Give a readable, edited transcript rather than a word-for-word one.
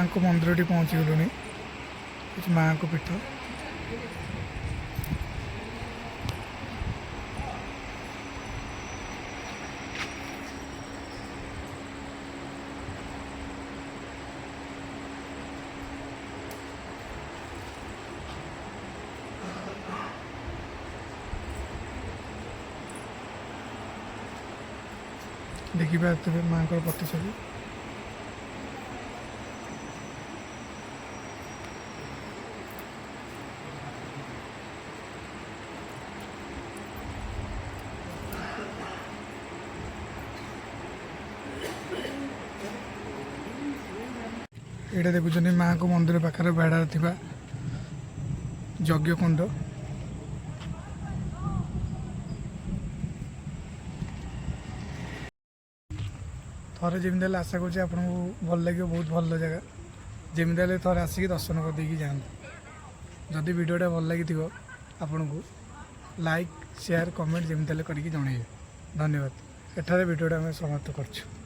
को मंदिर पहुँची गलुनी माँ को पीठ देखिए माँ को प्रतिच्छवि ये देखुं माँ को मंदिर पाखे बेड़ा थी यज्ञ कुंड थरे जमी आशा करुँच आपको भल लगे बहुत भल जगह जमी थरे आसिक दर्शन कर देकी जाते जदि वीडियोटा भल लगी आपन को लाइक शेयर कमेंट जमी करके जन धन्यवाद एठारे वीडियोटा आम समाप्त करछु।